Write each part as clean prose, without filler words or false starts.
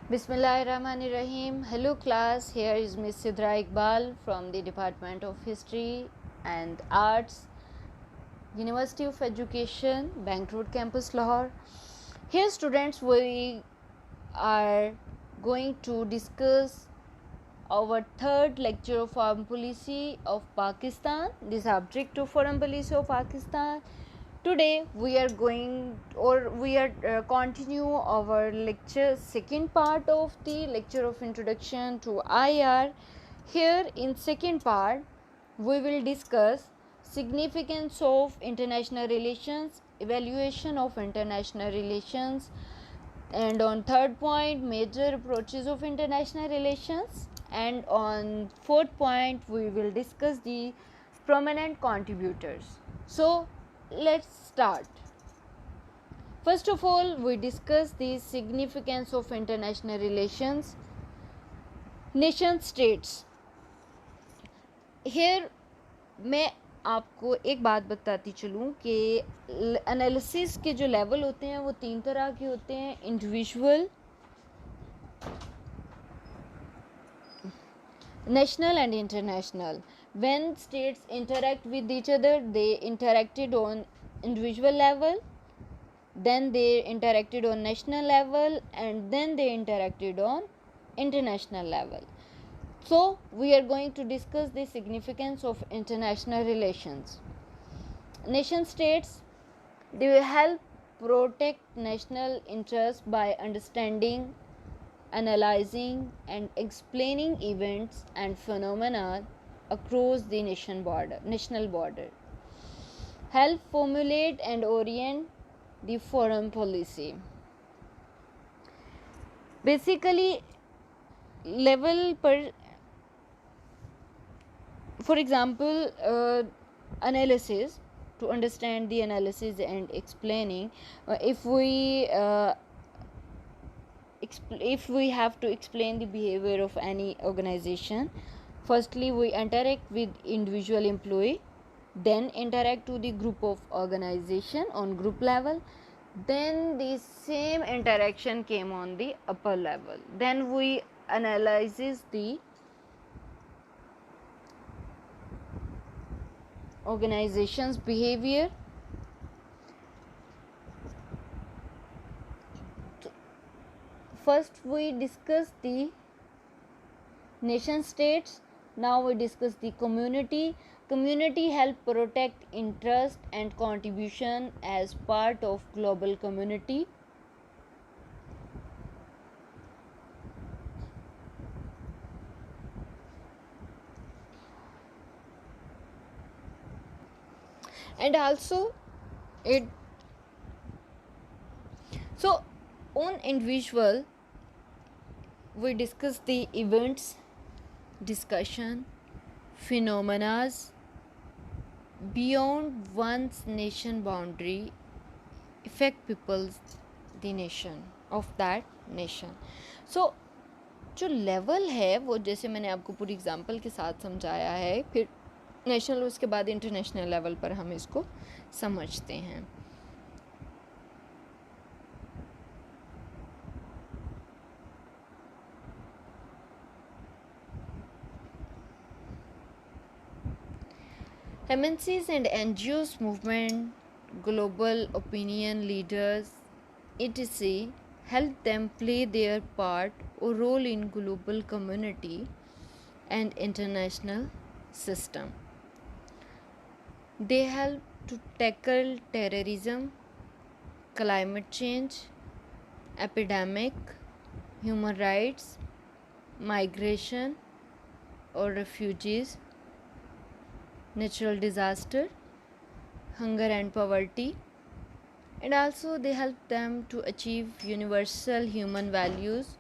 Bismillahirrahmanirrahim. Hello class, here is Miss Sidra Iqbal from the Department of History and Arts, University of Education, Bank Road Campus, Lahore. Here students, we are going to discuss our third lecture of Foreign Policy of Pakistan, the subject of Foreign Policy of Pakistan. Today we are continue our lecture, second part of the lecture of introduction to IR. Here in second part we will discuss significance of international relations, evaluation of international relations, and on third point major approaches of international relations, and on fourth point we will discuss the prominent contributors. So let's start. First of all, we discuss the significance of international relations. Nation states. Here मैं आपको एक बात बताती चलूँ कि analysis के जो level होते हैं वो तीन तरह के होते हैं: individual, national and international. When states interact with each other, they interacted on individual level, then they interacted on national level, and then they interacted on international level. So we are going to discuss the significance of international relations. Nation states, they will help protect national interests by understanding, analyzing and explaining events and phenomena across the national border, help formulate and orient the foreign policy. Basically, level per, for example, analysis, to understand the analysis and explaining, if we have to explain the behavior of any organization, firstly we interact with individual employee, then interact to the group of organization on group level, then the same interaction came on the upper level, then we analyzes the organization's behavior. First we discuss the nation states, now we discuss the community. Community help protect interest and contribution as part of global community. And also it, so on individual we discuss the events, discussion, phenomena beyond one's nation boundary affect people's the nation of that nation. So जो level है वो जैसे मैंने आपको पूरी example के साथ समझाया है, फिर नेशनल, उसके बाद इंटरनेशनल लेवल पर हम इसको समझते हैं. MNCs and NGOs movement, global opinion leaders, etc. help them play their part or role in global community and international system. They help to tackle terrorism, climate change, epidemic, human rights, migration or refugees, natural disaster, hunger and poverty, and also they help them to achieve universal human values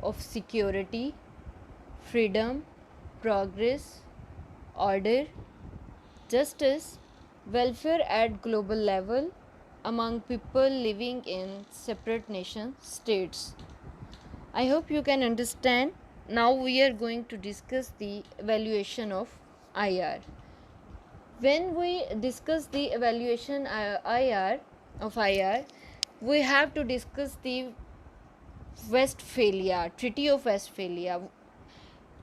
of security, freedom, progress, order, justice, welfare at global level among people living in separate nation states. I hope you can understand. Now we are going to discuss the evaluation of IR. When we discuss the evaluation of IR, we have to discuss the Westphalia, Treaty of Westphalia.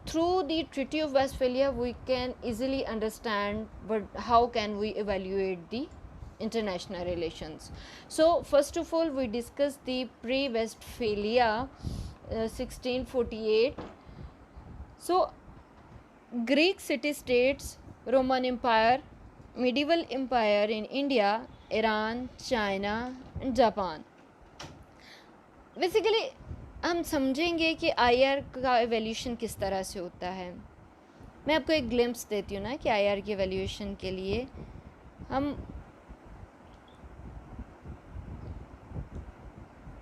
Through the Treaty of Westphalia, we can easily understand how can we evaluate the international relations. So first of all, we discuss the pre-Westphalia 1648. So Greek city-states, Roman Empire, medieval empire in India, Iran, China and Japan. Basically हम समझेंगे कि IR का evaluation किस तरह से होता है. मैं आपको एक ग्लिम्स देती हूँ ना कि आईआर की एवैल्यूएशन के लिए हम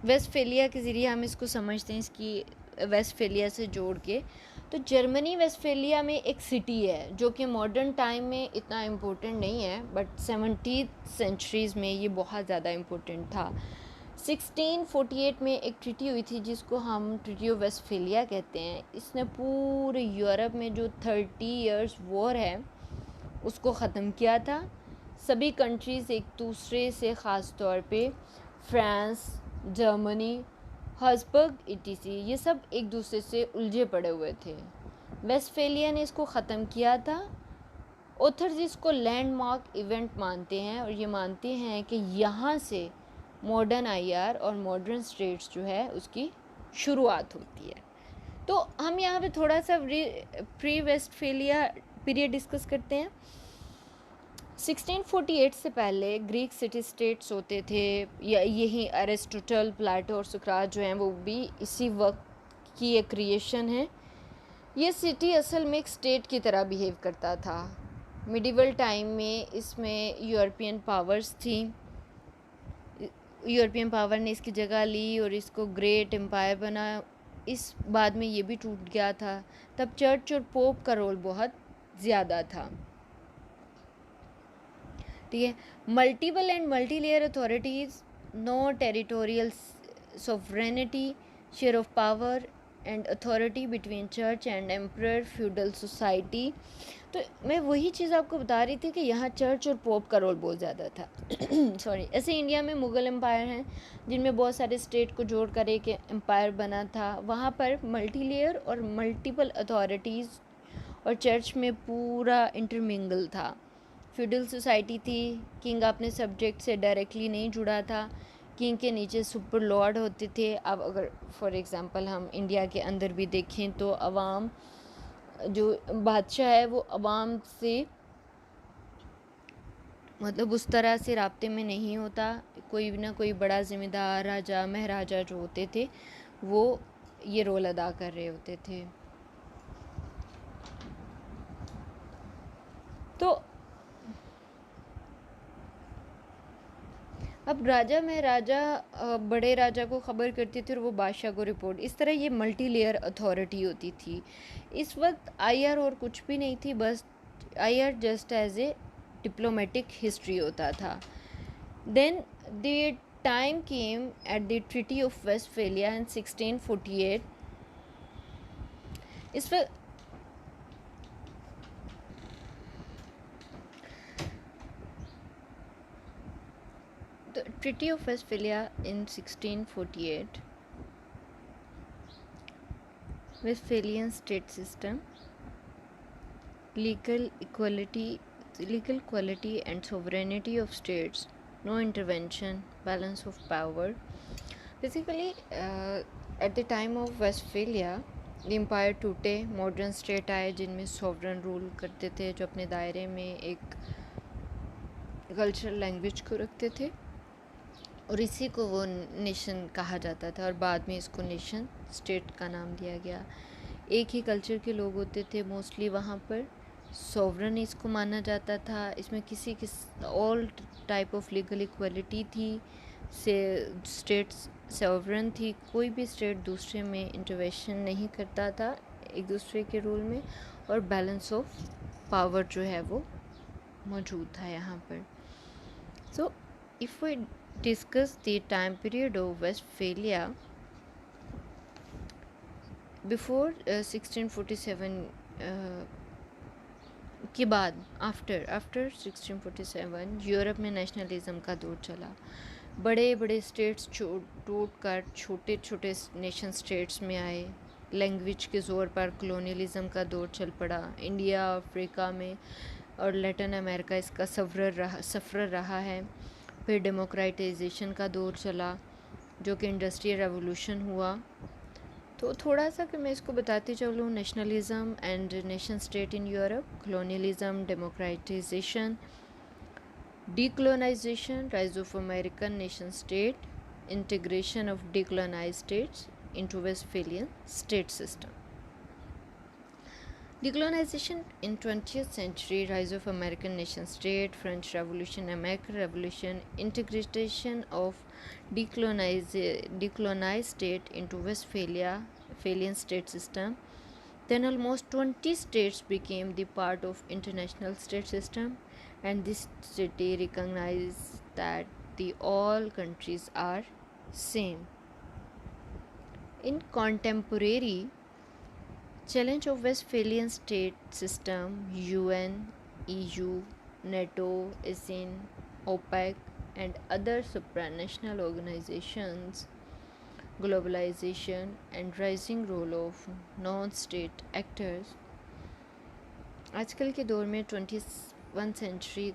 वेस्टफेलिया के ज़रिए हम इसको समझते हैं, इसकी वेस्टफेलिया से जोड़ के. तो जर्मनी वेस्टफेलिया में एक सिटी है जो कि मॉडर्न टाइम में इतना इम्पोर्टेंट नहीं है, बट 17th सेंचुरीज़ में ये बहुत ज़्यादा इम्पोर्टेंट था. 1648 में एक ट्रीटी हुई थी जिसको हम ट्रीटी ऑफ वेस्टफेलिया कहते हैं. इसने पूरे यूरोप में जो 30 इयर्स वॉर है उसको ख़त्म किया था. सभी कंट्रीज़ एक दूसरे से, ख़ास तौर पे फ्रांस, जर्मनी, हब्सबर्ग etc, ये सब एक दूसरे से उलझे पड़े हुए थे. वेस्टफेलिया ने इसको ख़त्म किया था. ऑथर्स इसको लैंडमार्क इवेंट मानते हैं और ये मानते हैं कि यहाँ से मॉडर्न आईआर और मॉडर्न स्टेट्स जो है उसकी शुरुआत होती है. तो हम यहाँ पे थोड़ा सा प्री वेस्टफेलिया पीरियड डिस्कस करते हैं. 1648 से पहले ग्रीक सिटी स्टेट्स होते थे, या यही एरिस्टोटल, प्लेटो और सुकरात जो हैं वो भी इसी वक्त की एक क्रिएशन है. ये सिटी असल में एक स्टेट की तरह बिहेव करता था. मिडिवल टाइम में इसमें यूरोपियन पावर्स थी. यूरोपियन पावर ने इसकी जगह ली और इसको ग्रेट एम्पायर बना. इस बाद में ये भी टूट गया था. तब चर्च और पोप का रोल बहुत ज़्यादा था. ठीक है. Multiple and multi layer authorities, no territorial sovereignty, share of power and authority between church and emperor, feudal society. तो मैं वही चीज़ आपको बता रही थी कि यहाँ चर्च और पोप का रोल बहुत ज़्यादा था. सॉरी. ऐसे इंडिया में मुग़ल एम्पायर हैं जिनमें बहुत सारे स्टेट को जोड़ कर एक एम्पायर बना था. वहाँ पर मल्टी लेयर और मल्टीपल अथॉरिटीज़ और चर्च में पूरा इंटरमिंगल था. फ्यूडल सोसाइटी थी. किंग अपने सब्जेक्ट से डायरेक्टली नहीं जुड़ा था. किंग के नीचे सुपर लॉर्ड होते थे. अब अगर फॉर एग्ज़ाम्पल हम इंडिया के अंदर भी देखें तो अवाम, जो बादशाह है वो अवाम से मतलब उस तरह से राब्ते में नहीं होता. कोई ना कोई बड़ा ज़िम्मेदार राजा, महाराजा जो होते थे वो ये रोल अदा कर रहे होते थे. तो अब राजा महाराजा बड़े राजा को ख़बर करते थे और वो बादशाह को रिपोर्ट. इस तरह ये मल्टी लेयर अथॉरिटी होती थी. इस वक्त आईआर और कुछ भी नहीं थी, बस IR just as a diplomatic history होता था. Then the time came at the treaty of Westphalia in 1648. इस वक्त the Treaty of Westphalia in 1648, Westphalian state system, legal equality and sovereignty of states, no intervention, balance of power. Basically, at the time of Westphalia, the empire टूटे, modern state आए जिनमें sovereign rule करते थे, जो अपने दायरे में एक कल्चरल लैंग्वेज को रखते थे और इसी को वो नेशन कहा जाता था. और बाद में इसको नेशन स्टेट का नाम दिया गया. एक ही कल्चर के लोग होते थे मोस्टली वहाँ पर. सॉवरन इसको माना जाता था. इसमें किसी all type of legal equality थी. से स्टेट्स सॉवरन थी. कोई भी स्टेट दूसरे में इंटरवेंशन नहीं करता था एक दूसरे के रूल में. और बैलेंस ऑफ पावर जो है वो मौजूद था यहाँ पर. So if we discuss the time period of Westphalia before 1647 के बाद आफ्टर 1647 यूरोप में नेशनलिज्म का दौर चला. बड़े बड़े स्टेट्स टूट कर छोटे छोटे नेशन स्टेट्स में आए। लैंग्वेज के ज़ोर पर कॉलोनियलिज्म का दौर चल पड़ा। इंडिया, अफ्रीका में और लैटिन अमेरिका इसका सफ़र रहा है। फिर डेमोक्रेटाइजेशन का दौर चला, जो कि इंडस्ट्रियल रेवोल्यूशन हुआ। तो थोड़ा सा कि मैं इसको बताती चलूँ, nationalism and nation state in Europe, colonialism, democratisation, decolonization, rise of American nation state, integration of decolonized states into Westphalian state system. Decolonization in 20th century, rise of American nation state, French Revolution, American Revolution, integration of decolonized state into Westphalian state system. Then almost 20 states became the part of international state system, and this treaty recognized that the all countries are same. In contemporary challenge of Westphalian state system, UN, EU, NATO, ASEAN, OPEC, and other supranational organizations, globalization and rising role of non-state actors. आजकल के दौर में 21 century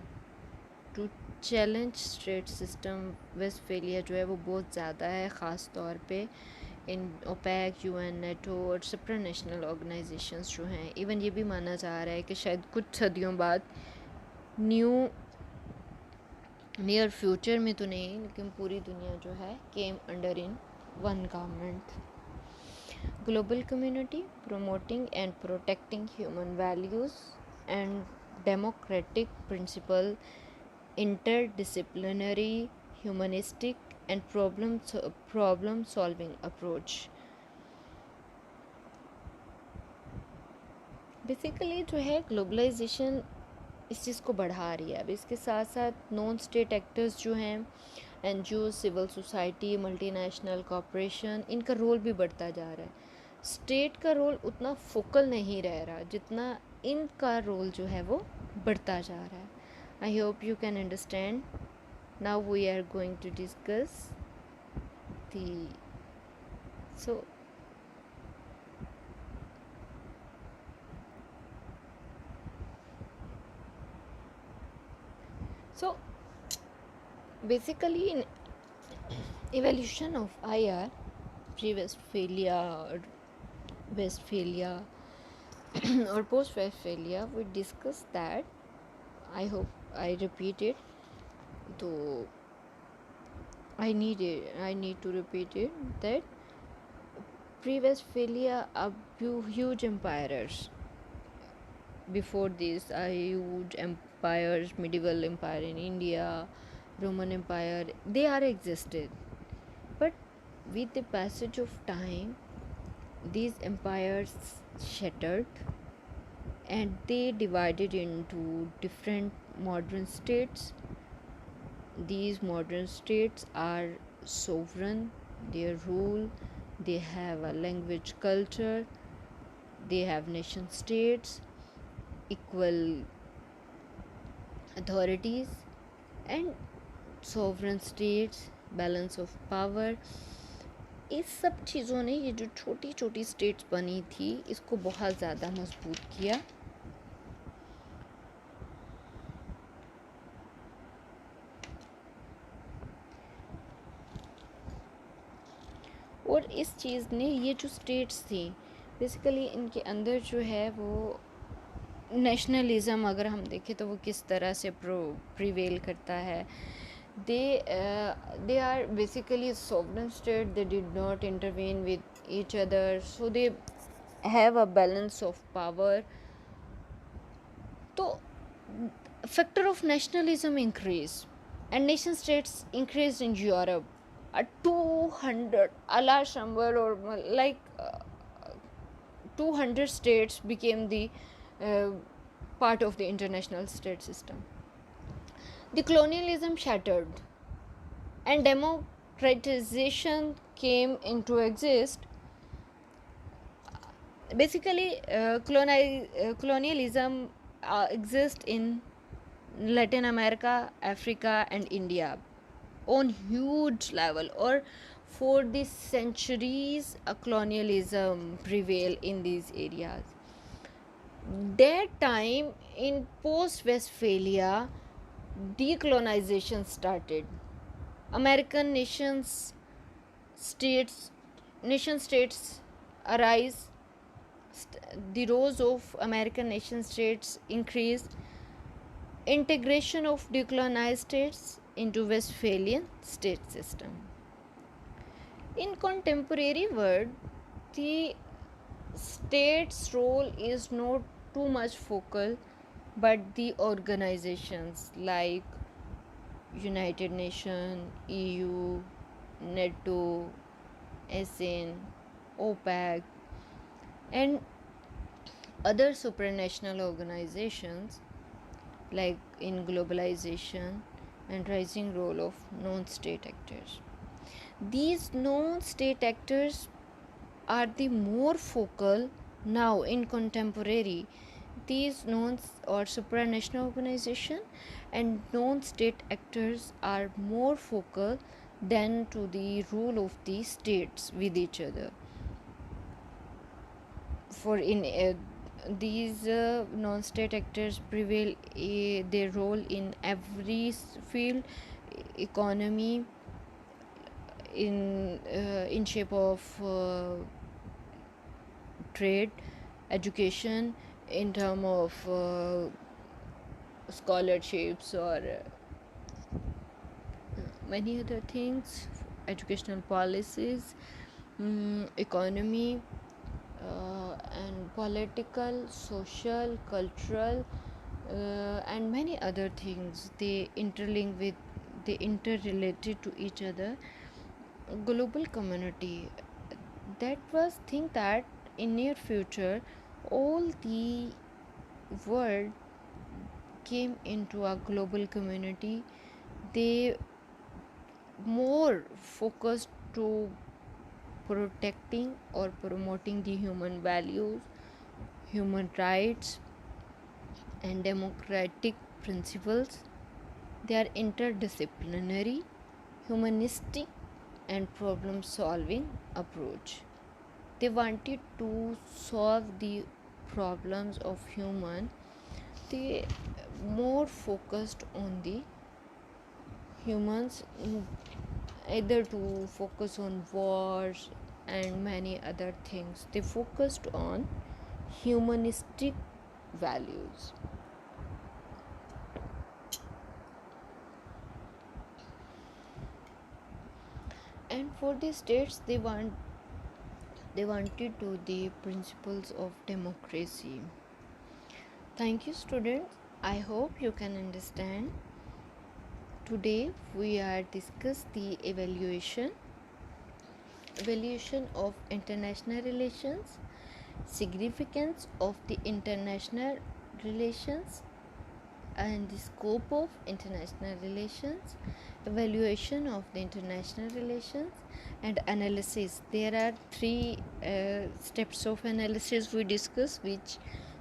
to challenge state system Westphalia जो है वो बहुत ज़्यादा है, ख़ास तौर पे इन ओपेक, यूएन, नेटो और सुप्रानेशनल ऑर्गेनाइजेशंस जो हैं। इवन ये भी माना जा रहा है कि शायद कुछ सदियों बाद नियर फ्यूचर में तो नहीं, लेकिन पूरी दुनिया जो है came under in one government. Global community promoting and protecting human values and democratic principle, interdisciplinary, humanistic and problem solving approach. Basically जो है ग्लोबलाइजेशन इस चीज़ को बढ़ा रही है. अब इसके साथ साथ नॉन स्टेट एक्टर्स जो हैं, NGO, civil society, multinational corporation, इनका रोल भी बढ़ता जा रहा है. स्टेट का रोल उतना फोकल नहीं रह रहा जितना इनका रोल जो है वो बढ़ता जा रहा है. I hope you can understand. Now we are going to discuss the So basically in evolution of IR, pre-Westphalia or Westphalia or post-Westphalia, we discussed that. I hope I repeat it. So I need to repeat it, that pre-Westphalia are huge empires. Before this are huge empires, medieval empire in India, Roman Empire, they are existed. But with the passage of time, these empires shattered and they divided into different modern states. These modern states are sovereign, they rule, they have a language, culture, they have nation states, equal authorities and sovereign states, balance of power. इस सब चीज़ों ने ये जो छोटी छोटी states बनी थी इसको बहुत ज़्यादा मजबूत किया. और इस चीज़ ने, ये जो स्टेट्स थी बेसिकली इनके अंदर जो है वो नेशनलिज़म अगर हम देखें तो वो किस तरह से प्रिवेल करता है. they are basically a sovereign state. They did not intervene with each other, so they have a balance of power. So factor of nationalism increased and nation states increased in Europe. 200 a large number, or like 200 states became the part of the international state system. The colonialism shattered and democratization came into exist. Basically colonialism exists in Latin America, Africa and India. on huge level, or for the centuries a colonialism prevail in these areas. That time in post Westphalia, decolonization started. American states nation states arise. The roles of American nation states increased. Integration of decolonized states into Westphalian state system. In contemporary world, the state's role is not too much focal, but the organizations like United Nations, EU, NATO, ASEAN, OPEC, and other supranational organizations, like in globalization and rising role of non-state actors. These non-state actors are the more focal now in contemporary. These non or supranational organization and non-state actors are more focal than to the role of the states with each other. For in these non-state actors prevail their role in every field, economy, in shape of trade, education, in term of scholarships, or many other things, educational policies, economy, and political, social, cultural, and many other things. They interlink with, they interrelated to each other. Global community, that was think that in near future all the world came into a global community. They more focused to protecting or promoting the human values, human rights, and democratic principles. They are interdisciplinary, humanistic, and problem solving approach. They wanted to solve the problems of human. They more focused on the humans, either to focus on wars and many other things. They focused on humanistic values. And for the states, they wanted to the principles of democracy. Thank you, students. I hope you can understand. Today we are discuss the evaluation of international relations, significance of the international relations, and the scope of international relations, evaluation of the international relations, and analysis. There are three steps of analysis we discuss, which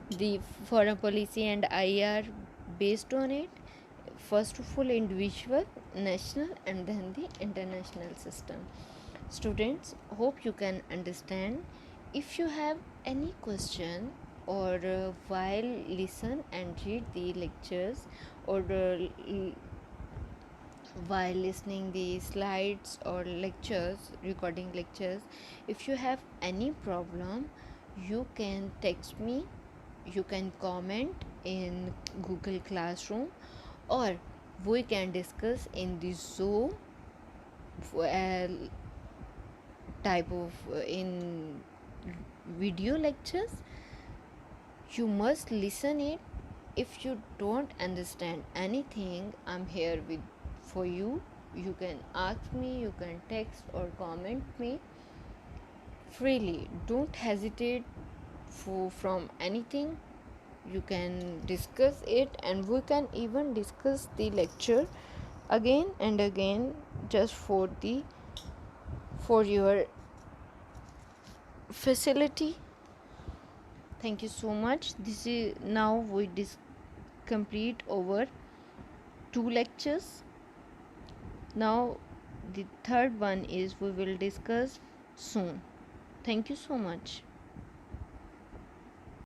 the foreign policy and I are based on it. First of all, individual, national, and then the international system. Students, hope you can understand. If you have any question, or while listen and read the lectures, or while listening the slides or lectures, recording lectures, if you have any problem, you can text me, you can comment in Google Classroom, or we can discuss in the Zoom type of in video lectures. You must listen it. If you don't understand anything, I'm here with for you. You can ask me, you can text or comment me freely. Don't hesitate from anything. You can discuss it, and we can even discuss the lecture again and again, just for your facility. Thank you so much. This is now we complete over 2 lectures. Now the third one is we will discuss soon. Thank you so much.